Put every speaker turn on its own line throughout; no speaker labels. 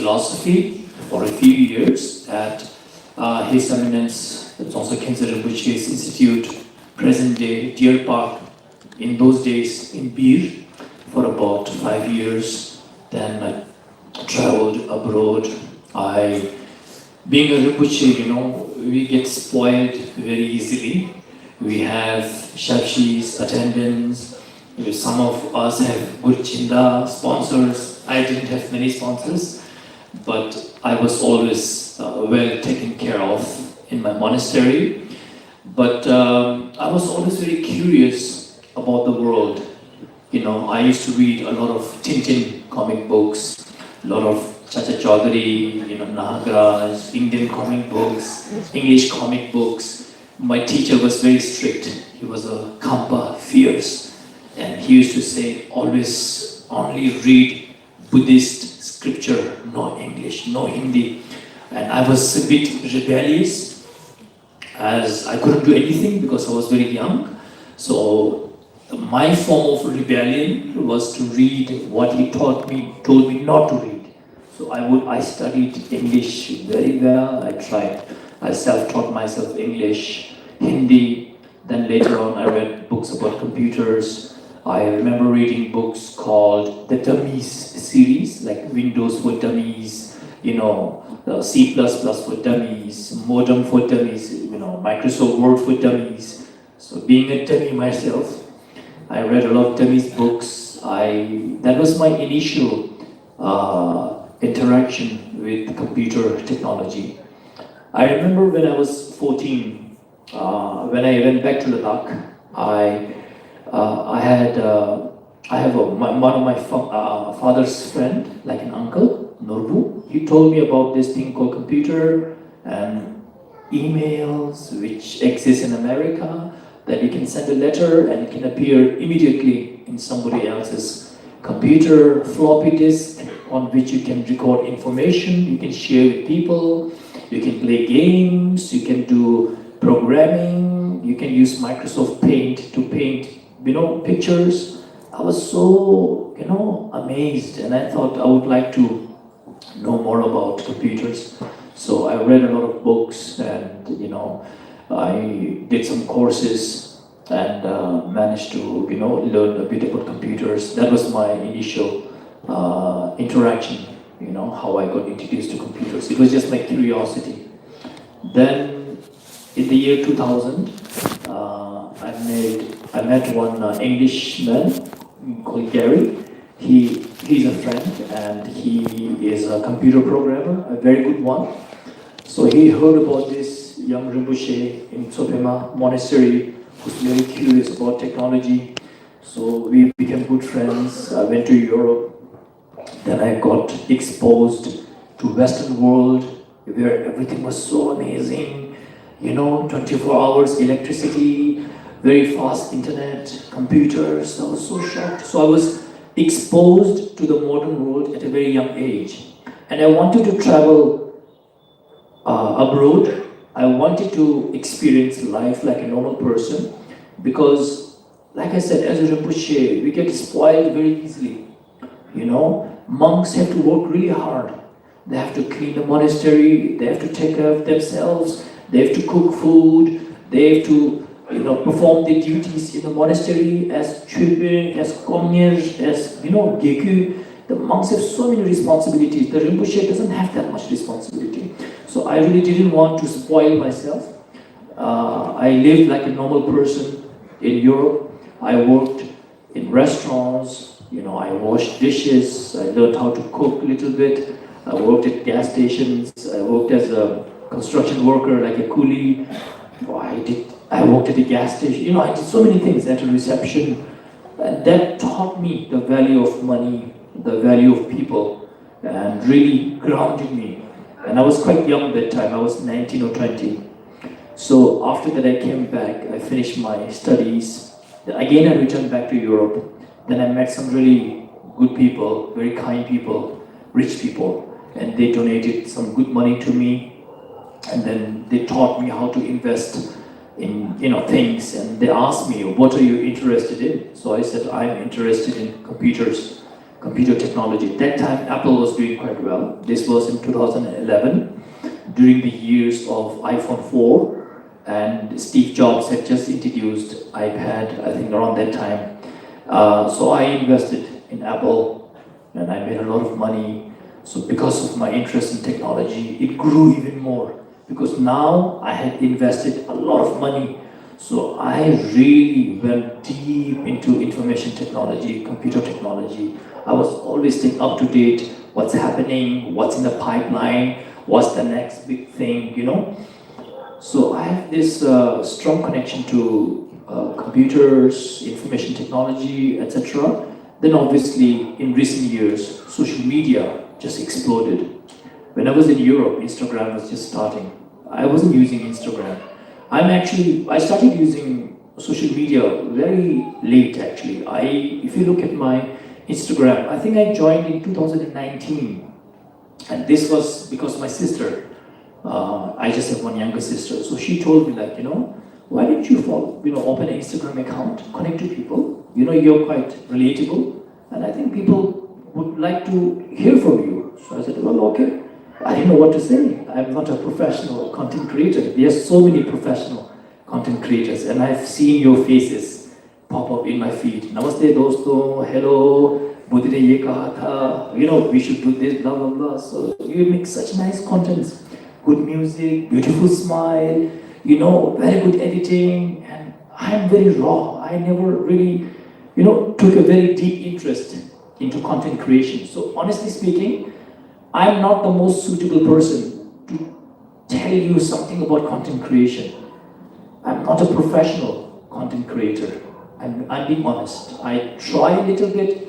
philosophy for a few years at His Eminence, it's also considered Rinpoche's Institute, present day Deer Park, in those days in Bir, for about 5 years. Then I traveled abroad. Being a Rinpoche, we get spoiled very easily. We have shakshis, attendants. Some of us have good chinda, sponsors. I didn't have many sponsors, but I was always well taken care of in my monastery. But I was always very curious about the world. I used to read a lot of Tintin comic books, a lot of Chacha Chaudhary, Nagaraj, Indian comic books, English comic books. My teacher was very strict. He was a Kampa, fierce. And he used to say, always only read Buddhist scripture, no English, no Hindi. And I was a bit rebellious, as I couldn't do anything because I was very young. So my form of rebellion was to read what he told me not to read. So I studied English very well. I self-taught myself English, Hindi. Then later on I read books about computers. I remember reading books called the Dummies series, like Windows for Dummies, C++ for Dummies, Modem for Dummies, Microsoft Word for Dummies. So being a dummy myself, I read a lot of dummies books. That was my initial interaction with computer technology. I remember when I was 14, when I went back to Ladakh, one of my father's friend, like an uncle, Norbu. He told me about this thing called computer and emails, which exist in America, that you can send a letter and it can appear immediately in somebody else's computer, floppy disk, on which you can record information, you can share with people, you can play games, you can do programming, you can use Microsoft Paint to paint, pictures. I was so, amazed, and I thought I would like to know more about computers. So I read a lot of books, and I did some courses and managed to learn a bit about computers. That was my initial interaction, how I got introduced to computers. It was just my curiosity. Then in the year 2000, I met one Englishman called Gary. He's a friend, and he is a computer programmer, a very good one. So he heard about this young Rinpoche in Tsopema monastery who's very curious about technology. So we became good friends. I went to Europe. Then I got exposed to Western world where everything was so amazing. 24 hours electricity, very fast internet, computers. I was so shocked. So I was exposed to the modern world at a very young age. And I wanted to travel abroad. I wanted to experience life like a normal person because, like I said, as a Rinpoche, we get spoiled very easily. Monks have to work really hard. They have to clean the monastery, they have to take care of themselves, they have to cook food, they have to perform their duties in the monastery as children, as komnyers, as gekyu. The monks have so many responsibilities. The Rinpoche doesn't have that much responsibility. So I really didn't want to spoil myself. I lived like a normal person in Europe. I worked in restaurants. I washed dishes. I learned how to cook a little bit. I worked at gas stations. I worked as a construction worker, like a coolie. I worked at a gas station. I did so many things at a reception. And that taught me the value of money, the value of people, and really grounded me. And I was quite young that time. I was 19 or 20. So after that I came back. I finished my studies. Again I returned back to Europe. Then I met some really good people, very kind people, rich people, and they donated some good money to me. And then they taught me how to invest in things, and they asked me, what are you interested in? So I said, I'm interested in computers. computer technology. At that time, Apple was doing quite well. This was in 2011, during the years of iPhone 4, and Steve Jobs had just introduced iPad, I think around that time. So I invested in Apple, and I made a lot of money. So because of my interest in technology, it grew even more. Because now I had invested a lot of money. So I really went deep into information technology, computer technology. I was always staying up to date, what's happening, what's in the pipeline, what's the next big thing, you know. So I have this strong connection to computers, information technology, etc. Then obviously in recent years, social media just exploded. When I was in Europe, Instagram was just starting. I wasn't using Instagram. I started using social media very late actually. If you look at my Instagram, I think I joined in 2019. And this was because my sister, I just have one younger sister, so she told me like, why don't you open an Instagram account, connect to people, you're quite relatable, and I think people would like to hear from you. So I said, well, okay. I didn't know what to say. I'm not a professional content creator. There's so many professional content creators, and I've seen your faces pop up in my feed. Namaste dosto, hello, Buddha ye kaha tha, we should do this, blah, blah, blah. So you make such nice contents, good music, beautiful smile, very good editing, and I'm very raw. I never really, took a very deep interest into content creation. So honestly speaking, I'm not the most suitable person to tell you something about content creation. I'm not a professional content creator. I'm being honest. I try a little bit.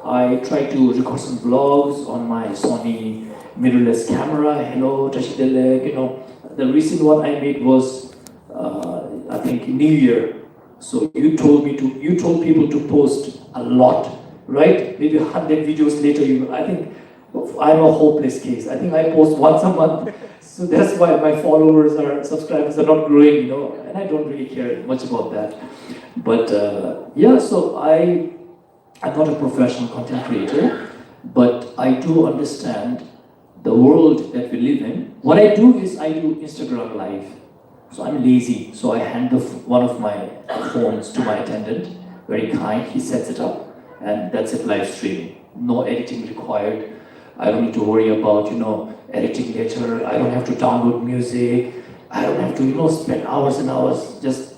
I try to record some vlogs on my Sony mirrorless camera. Hello, Tashidele, The recent one I made was, I think, New Year. So you told people to post a lot, right? Maybe 100 videos later, I think I'm a hopeless case. I think I post once a month. So that's why my followers or subscribers are not growing, and I don't really care much about that. But so I'm not a professional content creator, but I do understand the world that we live in. What I do is I do Instagram Live. So I'm lazy, so I hand one of my phones to my attendant, very kind, he sets it up, and that's it, live streaming. No editing required. I don't need to worry about, editing later. I don't have to download music. I don't have to, spend hours and hours, just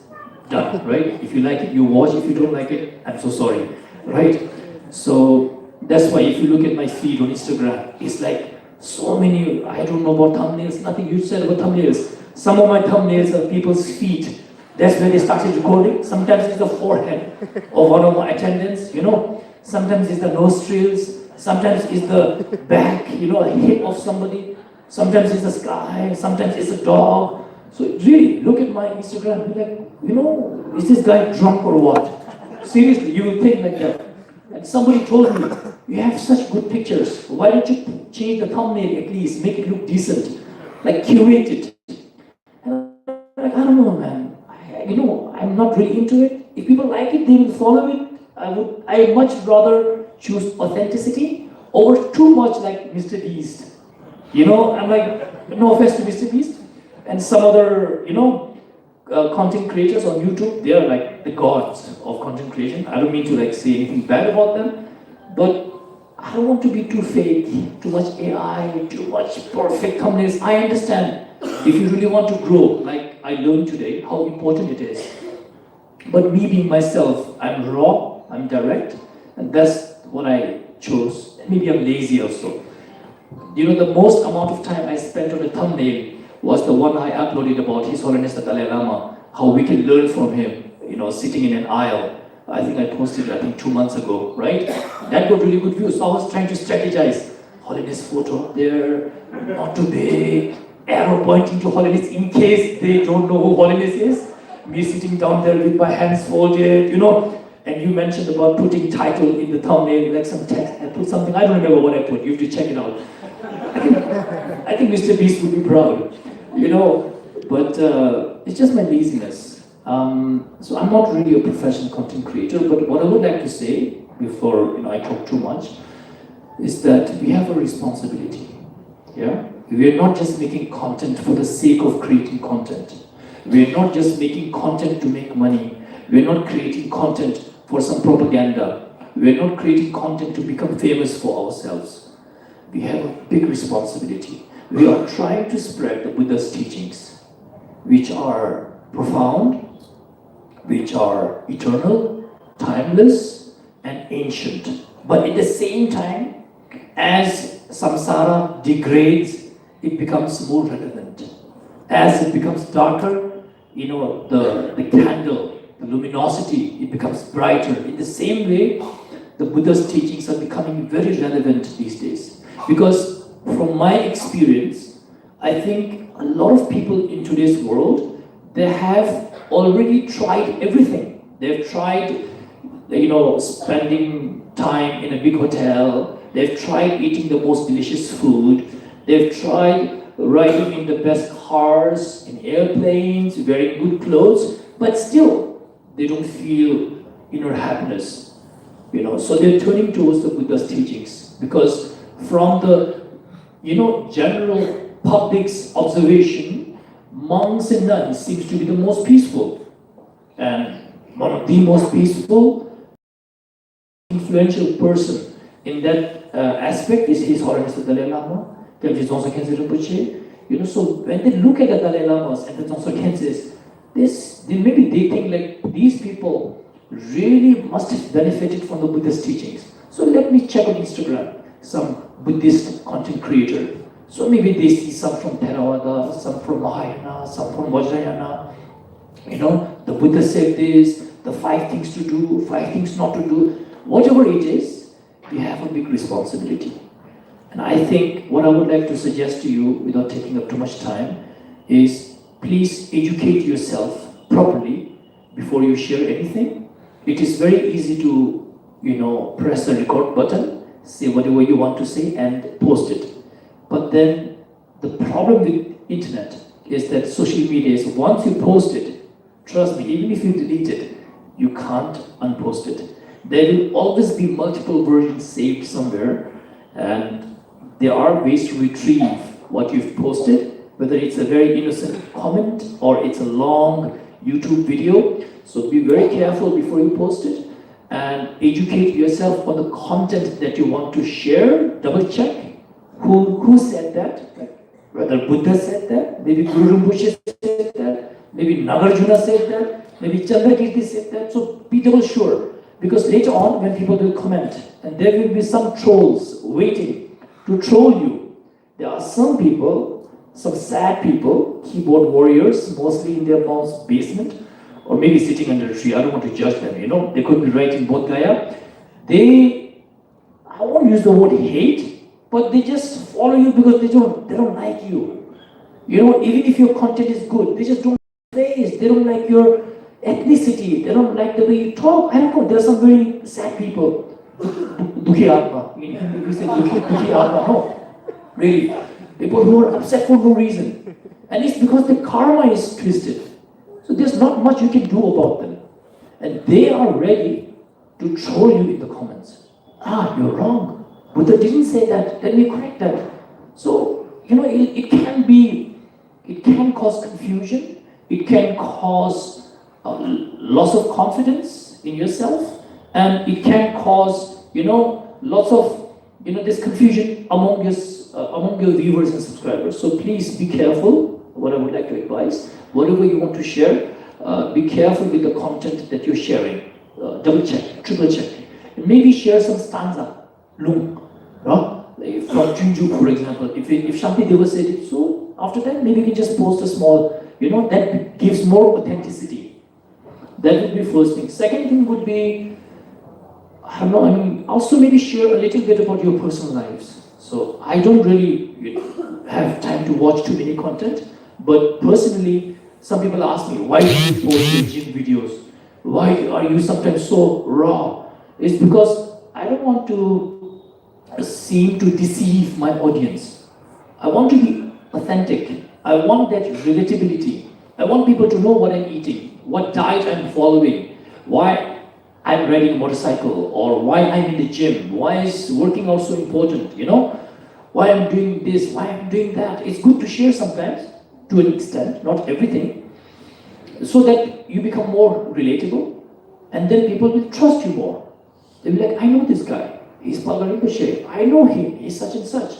done, right? If you like it, you watch. If you don't like it, I'm so sorry, right? So that's why if you look at my feed on Instagram, it's like so many, I don't know about thumbnails, nothing you said about thumbnails. Some of my thumbnails are people's feet. That's where they started recording. Sometimes it's the forehead of one of my attendants, Sometimes it's the nostrils. Sometimes it's the back, a hip of somebody. Sometimes it's the sky. Sometimes it's a dog. So really, look at my Instagram. Be like, is this guy drunk or what? Seriously, you will think like that. And somebody told me, you have such good pictures. Why don't you change the thumbnail at least? Make it look decent. Like curate it. And I'm like, I don't know, man. I'm not really into it. If people like it, they will follow it. I much rather choose authenticity over too much like Mr. Beast. I'm like, no offense to Mr. Beast. And some other, content creators on YouTube, they are like the gods of content creation. I don't mean to say anything bad about them, but I don't want to be too fake, too much AI, too much perfect thumbnails. I understand if you really want to grow, like I learned today, how important it is. But me being myself, I'm raw, I'm direct, and that's what I chose. Maybe I'm lazy also. The most amount of time I spent on a thumbnail was the one I uploaded about His Holiness the Dalai Lama, how we can learn from him, sitting in an aisle. I think I posted it, 2 months ago, right? That got really good views. So I was trying to strategize. Holiness photo up there, not too big, arrow pointing to Holiness in case they don't know who Holiness is. Me sitting down there with my hands folded, And you mentioned about putting title in the thumbnail, like some text. I put something, I don't remember what I put, you have to check it out. I think Mr. Beast would be proud, but it's just my laziness. So I'm not really a professional content creator, but what I would like to say before I talk too much is that we have a responsibility. Yeah? We are not just making content for the sake of creating content. We are not just making content to make money. We are not creating content for some propaganda. We are not creating content to become famous for ourselves. We have a big responsibility. We are trying to spread the Buddha's teachings, which are profound, which are eternal, timeless, and ancient. But at the same time, as samsara degrades, it becomes more relevant. As it becomes darker, the candle, the luminosity, it becomes brighter. In the same way, the Buddha's teachings are becoming very relevant these days. Because from my experience, I think a lot of people in today's world, they have already tried everything. They've tried, spending time in a big hotel. They've tried eating the most delicious food. They've tried riding in the best cars, in airplanes, wearing good clothes, but still, they don't feel inner happiness. So they're turning towards the Buddha's teachings, because from the general public's observation, monks and nuns seems to be the most peaceful, and one of the most peaceful, influential person in that aspect is His Holiness the Dalai Lama, Palga Rinpoche. So when they look at the Dalai Lamas and the Dzongsa Khenses, maybe they think like these people really must have benefited from the Buddhist teachings. So let me check on Instagram some Buddhist content creator. So maybe they see some from Theravada, some from Mahayana, some from Vajrayana. The Buddha said this, the 5 things to do, 5 things not to do. Whatever it is, we have a big responsibility. And I think what I would like to suggest to you, without taking up too much time, is please educate yourself properly before you share anything. It is very easy to, press the record button, say whatever you want to say and post it. But then the problem with internet is that social media is once you post it, trust me, even if you delete it, you can't unpost it. There will always be multiple versions saved somewhere, and there are ways to retrieve what you've posted, whether it's a very innocent comment or it's a long YouTube video. So be very careful before you post it, and educate yourself on the content that you want to share. Double check who said that, like whether Buddha said that, maybe Guru Rinpoche said that, maybe Nagarjuna said that, maybe Chandrakirti said that. So be double sure, because later on when people will comment, and there will be some trolls waiting to troll you. There are some people, some sad people, keyboard warriors, mostly in their mom's basement, or maybe sitting under a tree. I don't want to judge them, They could be writing bodhagaya. I won't use the word hate, but they just follow you because they don't like you. Even if your content is good, they just don't like your face, they don't like your ethnicity, they don't like the way you talk. I don't know, there are some very sad people. Dukhi Atma. We say Dukhi Atma, no. Really. People who are upset for no reason. And it's because the karma is twisted. So there's not much you can do about them. And they are ready to troll you in the comments. You're wrong. Buddha didn't say that. Let me correct that. So, it can cause confusion. It can cause loss of confidence in yourself. And it can cause, lots of, this confusion among your viewers and subscribers. So please be careful, what I would like to advise. Whatever you want to share, be careful with the content that you're sharing. Double check, triple check. And maybe share some stanza, lung, like from Junju, for example. If Shantideva said it, so after that, maybe you can just post a small, that gives more authenticity. That would be first thing. Second thing would be, also maybe share a little bit about your personal lives. So I don't really have time to watch too many content, but personally, some people ask me, why do you post your gym videos? Why are you sometimes so raw? It's because I don't want to seem to deceive my audience. I want to be authentic. I want that relatability. I want people to know what I'm eating, what diet I'm following, why I'm riding a motorcycle, or why I'm in the gym, why is working out so important, why I'm doing this, why I'm doing that. It's good to share sometimes, to an extent, not everything, so that you become more relatable, and then people will trust you more. They'll be like, I know this guy, he's Palga Rinpoche, I know him, he's such and such.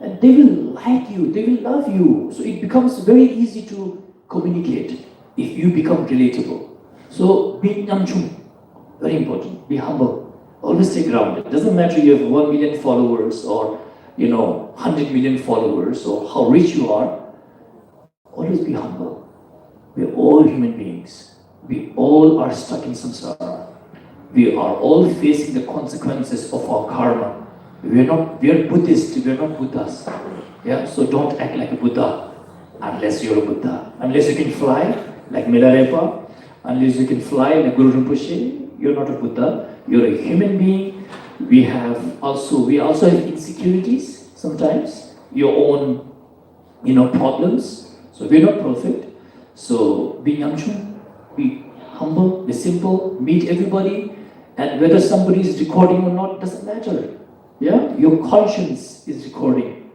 And they will like you, they will love you. So it becomes very easy to communicate if you become relatable. So be namchung, very important, be humble, always stay grounded. Doesn't matter you have 1 million followers or 100 million followers or how rich you are, always be humble. We're all human beings. We all are stuck in samsara. We are all facing the consequences of our karma. We are Buddhist, we are not Buddhas. Yeah? So don't act like a Buddha unless you're a Buddha. Unless you can fly like Milarepa, unless you can fly like Guru Rinpoche, you're not a Buddha. You're a human being. We also have insecurities sometimes, your own problems. So we're not perfect. So be nyamchung, be humble, be simple, meet everybody, and whether somebody is recording or not doesn't matter. Yeah, your conscience is recording.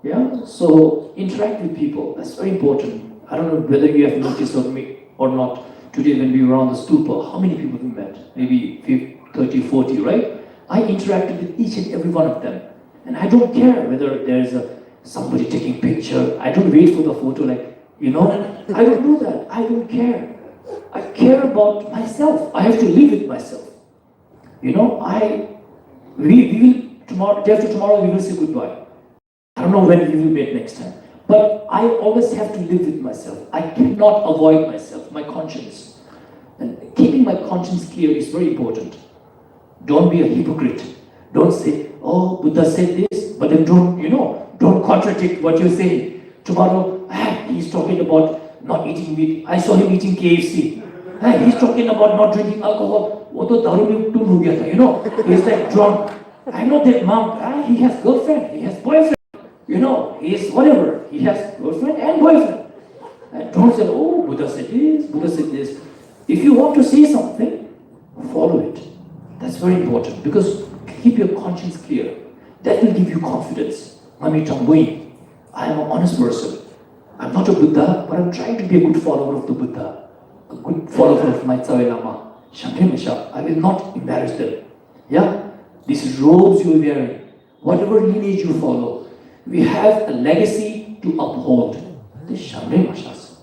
Yeah, so interact with people. That's very important. I don't know whether you have noticed of me or not. Today when we were on the stupa, how many people we met? Maybe 30, 40, right? I interacted with each and every one of them. And I don't care whether there's somebody taking picture. I don't wait for the photo I don't do that. I don't care. I care about myself. I have to live with myself. We will tomorrow, day after tomorrow, we will say goodbye. I don't know when we will meet next time. But I always have to live with myself. I cannot avoid myself, my conscience. And keeping my conscience clear is very important. Don't be a hypocrite. Don't say, oh, Buddha said this, but then don't contradict what you're saying. Tomorrow, he's talking about not eating meat. I saw him eating KFC. He's talking about not drinking alcohol. He's like drunk. I know that monk, he has girlfriend, he has boyfriend. He is whatever. He has girlfriend and boyfriend. And don't say, oh, Buddha said this, Buddha said this. If you want to say something, follow it. That's very important because keep your conscience clear. That will give you confidence. Mami Tambui, I am an honest person. I'm not a Buddha, but I'm trying to be a good follower of the Buddha, a good follower of my Tsawai Lama. I will not embarrass them. Yeah? These robes you're wearing, whatever lineage you follow, we have a legacy to uphold. This Shamre Mashas.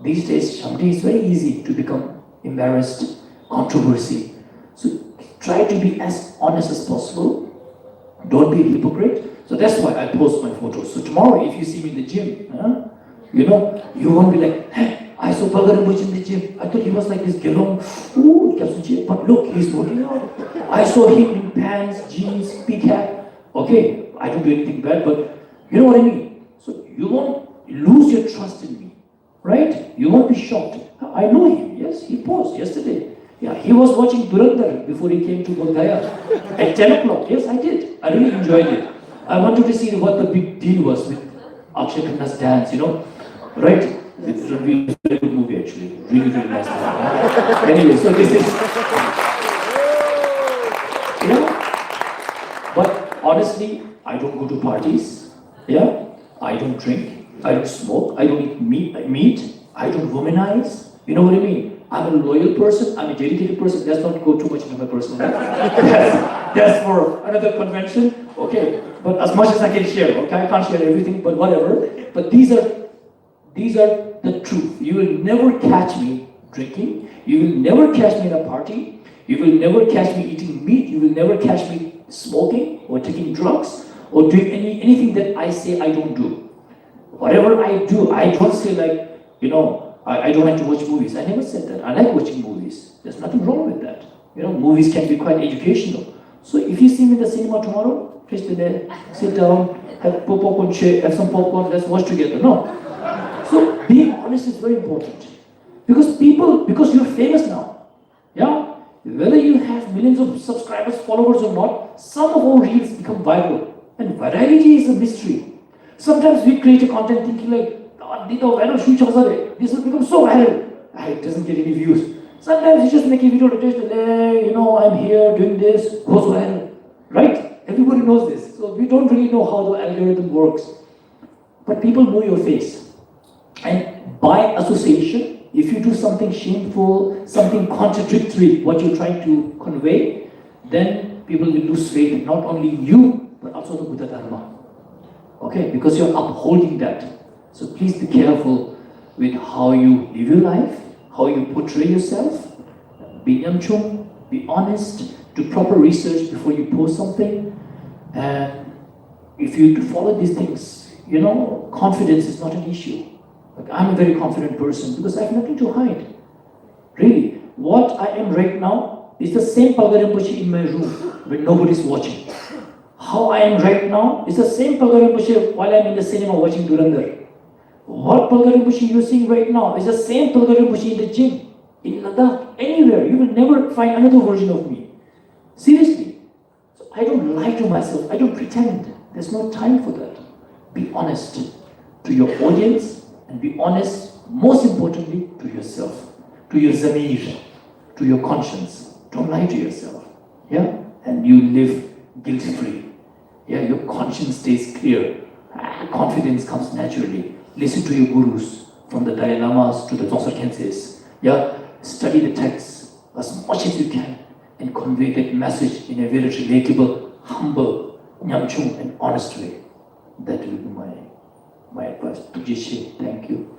These days, Shamre is very easy to become embarrassed, controversy. So try to be as honest as possible. Don't be a hypocrite. So that's why I post my photos. So tomorrow, if you see me in the gym, you won't be like, hey, I saw Palga Rinpoche in the gym. I thought he was like this gelong, but look, he's working out. I saw him in pants, jeans, big hat. Okay, I don't do anything bad, but you know what I mean? So you won't lose your trust in me, right? You won't be shocked. I know him, yes, he posed yesterday. Yeah, he was watching Durandar before he came to Bodhagaya at 10 o'clock. Yes, I did. I really enjoyed it. I wanted to see what the big deal was with Akshay Khanna's dance, right? It's a very good movie actually. Really, really nice movie. Anyway, so this is, but honestly, I don't go to parties. Yeah, I don't drink. I don't smoke. I don't eat meat. I don't womanize. You know what I mean? I'm a loyal person. I'm a dedicated person. Let's not go too much into my personal life. That's for another convention. Okay, but as much as I can share. Okay, I can't share everything, but whatever. But these are the truth. You will never catch me drinking. You will never catch me in a party. You will never catch me eating meat. You will never catch me smoking or taking drugs or doing anything that I say I don't do. Whatever I do, I don't say like, I don't like to watch movies. I never said that. I like watching movies. There's nothing wrong with that. Movies can be quite educational. So if you see me in the cinema tomorrow, please be there, sit down, have popcorn, have some popcorn, let's watch together. No. So being honest is very important. Because you're famous now. Yeah? Whether you have millions of subscribers, followers or not, some of our reels become viral. And virality is a mystery. Sometimes we create a content thinking like, this will become so viral. It doesn't get any views. Sometimes you just make a video to just, I'm here doing this, goes viral. Right? Everybody knows this. So we don't really know how the algorithm works. But people know your face. And by association, if you do something shameful, something contradictory, what you're trying to convey, then people will lose faith, not only in you, but also the Buddha Dharma. Okay? Because you're upholding that. So please be careful with how you live your life, how you portray yourself. Be nyamchung, be honest, do proper research before you post something. And if you follow these things, confidence is not an issue. Like, I'm a very confident person because I have nothing to hide. Really, what I am right now is the same Palga Rinpoche in my room when nobody's watching. How I am right now is the same Palga Rinpoche while I'm in the cinema watching Durandar. What Palga Rinpoche you're seeing right now is the same Palga Rinpoche in the gym, in Ladakh, anywhere. You will never find another version of me. Seriously. So I don't lie to myself. I don't pretend. There's no time for that. Be honest to your audience and be honest, most importantly, to yourself, to your zamir, to your conscience. Don't lie to yourself. Yeah? And you live guilt-free. Yeah? Your conscience stays clear. Confidence comes naturally. Listen to your gurus, from the Dalai Lamas to the Dzongsa Khenses. Yeah? Study the texts as much as you can and convey that message in a very relatable, humble, nyamchung and honest way. That will be my advice. Thank you.